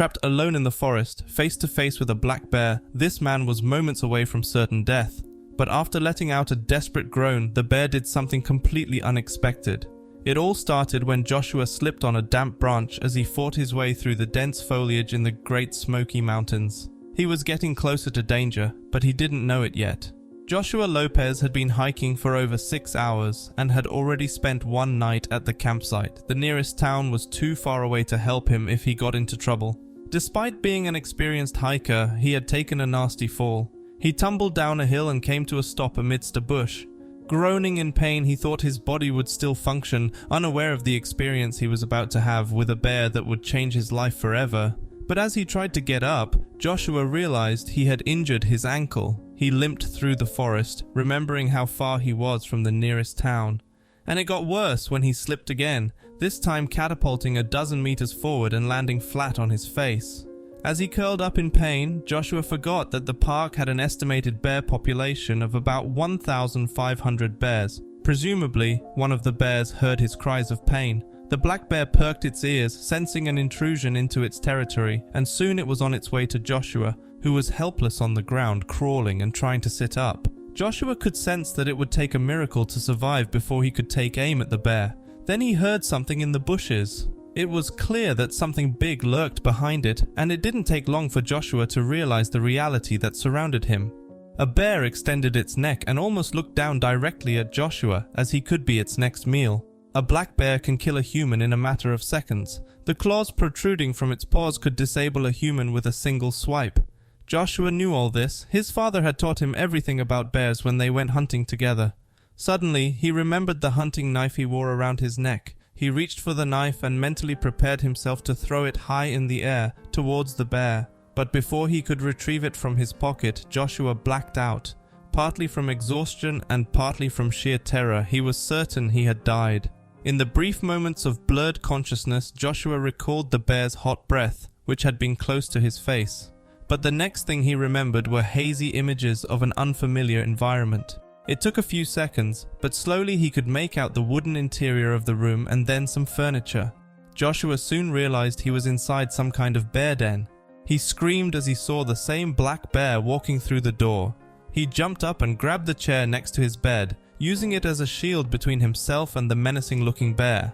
Trapped alone in the forest, face to face with a black bear, this man was moments away from certain death. But after letting out a desperate groan, the bear did something completely unexpected. It all started when Joshua slipped on a damp branch as he fought his way through the dense foliage in the Great Smoky Mountains. He was getting closer to danger, but he didn't know it yet. Joshua Lopez had been hiking for over 6 hours and had already spent one night at the campsite. The nearest town was too far away to help him if he got into trouble. Despite being an experienced hiker, he had taken a nasty fall. He tumbled down a hill and came to a stop amidst a bush. Groaning in pain, he thought his body would still function, unaware of the experience he was about to have with a bear that would change his life forever. But as he tried to get up, Joshua realized he had injured his ankle. He limped through the forest, remembering how far he was from the nearest town. And it got worse when he slipped again, this time catapulting a dozen meters forward and landing flat on his face. As he curled up in pain, Joshua forgot that the park had an estimated bear population of about 1,500 bears. Presumably, one of the bears heard his cries of pain. The black bear perked its ears, sensing an intrusion into its territory, and soon it was on its way to Joshua, who was helpless on the ground, crawling and trying to sit up. Joshua could sense that it would take a miracle to survive before he could take aim at the bear. Then he heard something in the bushes. It was clear that something big lurked behind it, and it didn't take long for Joshua to realize the reality that surrounded him. A bear extended its neck and almost looked down directly at Joshua, as he could be its next meal. A black bear can kill a human in a matter of seconds. The claws protruding from its paws could disable a human with a single swipe. Joshua knew all this. His father had taught him everything about bears when they went hunting together. Suddenly, he remembered the hunting knife he wore around his neck. He reached for the knife and mentally prepared himself to throw it high in the air towards the bear. But before he could retrieve it from his pocket, Joshua blacked out. Partly from exhaustion and partly from sheer terror, he was certain he had died. In the brief moments of blurred consciousness, Joshua recalled the bear's hot breath, which had been close to his face. But the next thing he remembered were hazy images of an unfamiliar environment. It took a few seconds, but slowly he could make out the wooden interior of the room and then some furniture. Joshua soon realized he was inside some kind of bear den. He screamed as he saw the same black bear walking through the door. He jumped up and grabbed the chair next to his bed, using it as a shield between himself and the menacing-looking bear.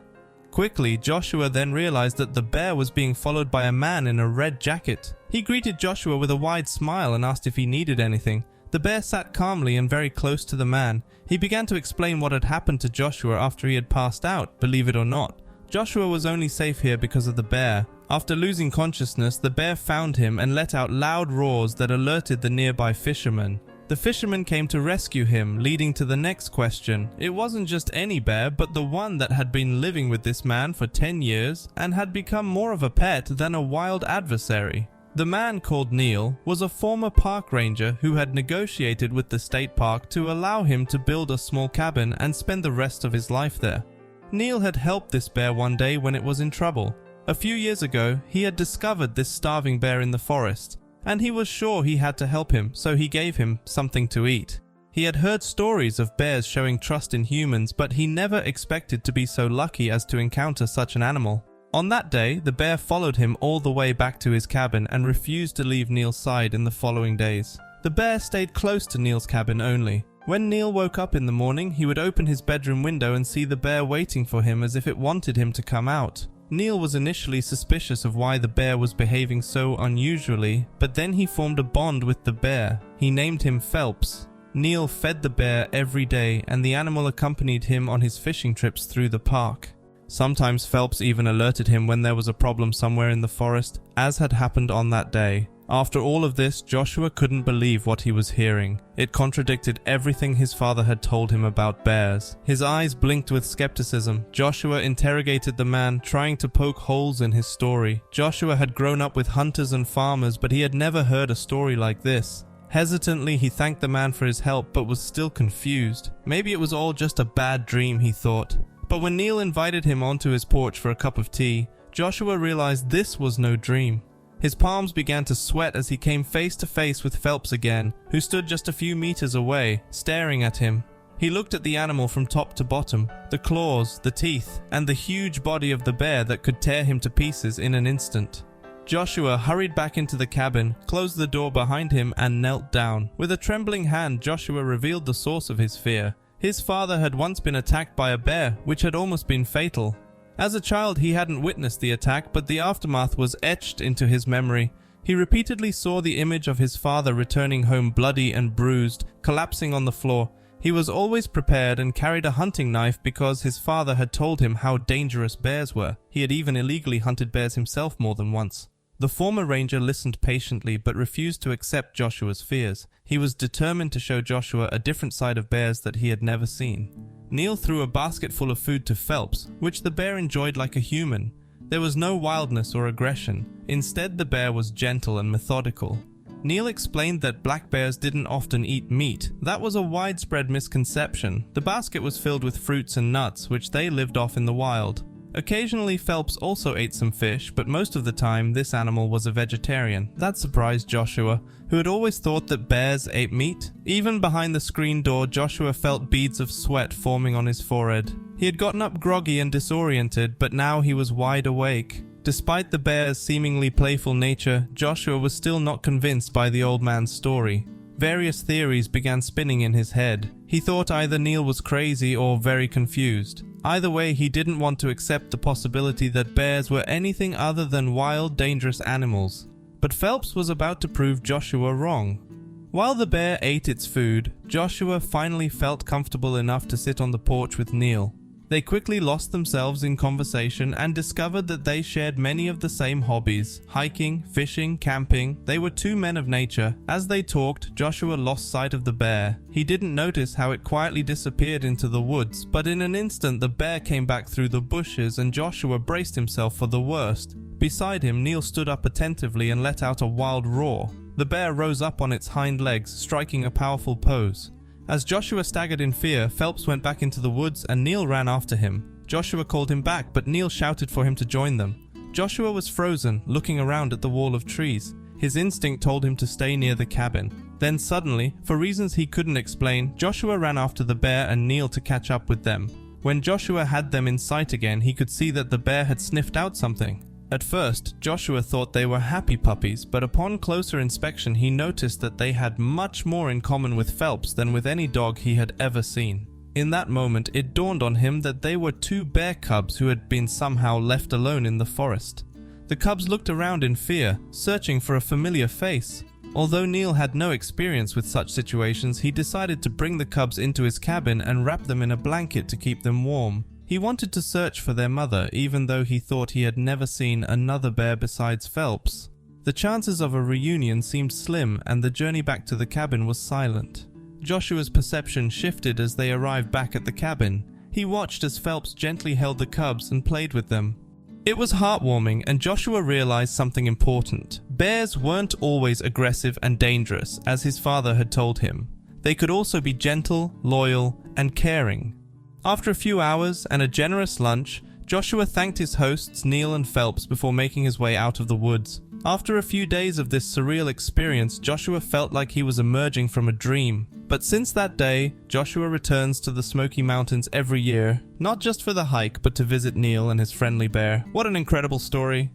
Quickly, Joshua then realized that the bear was being followed by a man in a red jacket. He greeted Joshua with a wide smile and asked if he needed anything. The bear sat calmly and very close to the man. He began to explain what had happened to Joshua after he had passed out, believe it or not. Joshua was only safe here because of the bear. After losing consciousness, the bear found him and let out loud roars that alerted the nearby fishermen. The fisherman came to rescue him, leading to the next question. It wasn't just any bear, but the one that had been living with this man for 10 years and had become more of a pet than a wild adversary. The man, called Neil, was a former park ranger who had negotiated with the state park to allow him to build a small cabin and spend the rest of his life there. Neil had helped this bear one day when it was in trouble. A few years ago, he had discovered this starving bear in the forest, and he was sure he had to help him, so he gave him something to eat. He had heard stories of bears showing trust in humans, but he never expected to be so lucky as to encounter such an animal. On that day, the bear followed him all the way back to his cabin and refused to leave Neil's side in the following days. The bear stayed close to Neil's cabin only. When Neil woke up in the morning, he would open his bedroom window and see the bear waiting for him as if it wanted him to come out. Neil was initially suspicious of why the bear was behaving so unusually, but then he formed a bond with the bear. He named him Phelps. Neil fed the bear every day, and the animal accompanied him on his fishing trips through the park. Sometimes Phelps even alerted him when there was a problem somewhere in the forest, as had happened on that day. After all of this, Joshua couldn't believe what he was hearing. It contradicted everything his father had told him about bears. His eyes blinked with skepticism. Joshua interrogated the man, trying to poke holes in his story. Joshua had grown up with hunters and farmers, but he had never heard a story like this. Hesitantly, he thanked the man for his help, but was still confused. Maybe it was all just a bad dream, he thought. But when Neil invited him onto his porch for a cup of tea, Joshua realized this was no dream. His palms began to sweat as he came face to face with Phelps again, who stood just a few meters away, staring at him. He looked at the animal from top to bottom, the claws, the teeth, and the huge body of the bear that could tear him to pieces in an instant. Joshua hurried back into the cabin, closed the door behind him, and knelt down. With a trembling hand, Joshua revealed the source of his fear. His father had once been attacked by a bear, which had almost been fatal. As a child, he hadn't witnessed the attack, but the aftermath was etched into his memory. He repeatedly saw the image of his father returning home bloody and bruised, collapsing on the floor. He was always prepared and carried a hunting knife because his father had told him how dangerous bears were. He had even illegally hunted bears himself more than once. The former ranger listened patiently but refused to accept Joshua's fears. He was determined to show Joshua a different side of bears that he had never seen. Neil threw a basket full of food to Phelps, which the bear enjoyed like a human. There was no wildness or aggression. Instead, the bear was gentle and methodical. Neil explained that black bears didn't often eat meat. That was a widespread misconception. The basket was filled with fruits and nuts, which they lived off in the wild. Occasionally, Phelps also ate some fish, but most of the time, this animal was a vegetarian. That surprised Joshua, who had always thought that bears ate meat. Even behind the screen door, Joshua felt beads of sweat forming on his forehead. He had gotten up groggy and disoriented, but now he was wide awake. Despite the bear's seemingly playful nature, Joshua was still not convinced by the old man's story. Various theories began spinning in his head. He thought either Neil was crazy or very confused. Either way, he didn't want to accept the possibility that bears were anything other than wild, dangerous animals. But Phelps was about to prove Joshua wrong. While the bear ate its food, Joshua finally felt comfortable enough to sit on the porch with Neil. They quickly lost themselves in conversation and discovered that they shared many of the same hobbies: hiking, fishing, camping. They were two men of nature. As they talked, Joshua lost sight of the bear. He didn't notice how it quietly disappeared into the woods, but in an instant the bear came back through the bushes and Joshua braced himself for the worst. Beside him, Neil stood up attentively and let out a wild roar. The bear rose up on its hind legs, striking a powerful pose. As Joshua staggered in fear, Phelps went back into the woods and Neil ran after him. Joshua called him back, but Neil shouted for him to join them. Joshua was frozen, looking around at the wall of trees. His instinct told him to stay near the cabin. Then suddenly, for reasons he couldn't explain, Joshua ran after the bear and Neil to catch up with them. When Joshua had them in sight again, he could see that the bear had sniffed out something. At first, Joshua thought they were happy puppies, but upon closer inspection he noticed that they had much more in common with Phelps than with any dog he had ever seen. In that moment, it dawned on him that they were two bear cubs who had been somehow left alone in the forest. The cubs looked around in fear, searching for a familiar face. Although Neil had no experience with such situations, he decided to bring the cubs into his cabin and wrap them in a blanket to keep them warm. He wanted to search for their mother, even though he thought he had never seen another bear besides Phelps. The chances of a reunion seemed slim, and the journey back to the cabin was silent. Joshua's perception shifted as they arrived back at the cabin. He watched as Phelps gently held the cubs and played with them. It was heartwarming, and Joshua realized something important. Bears weren't always aggressive and dangerous, as his father had told him. They could also be gentle, loyal, and caring. After a few hours and a generous lunch, Joshua thanked his hosts Neil and Phelps before making his way out of the woods. After a few days of this surreal experience, Joshua felt like he was emerging from a dream. But since that day, Joshua returns to the Smoky Mountains every year, not just for the hike, but to visit Neil and his friendly bear. What an incredible story.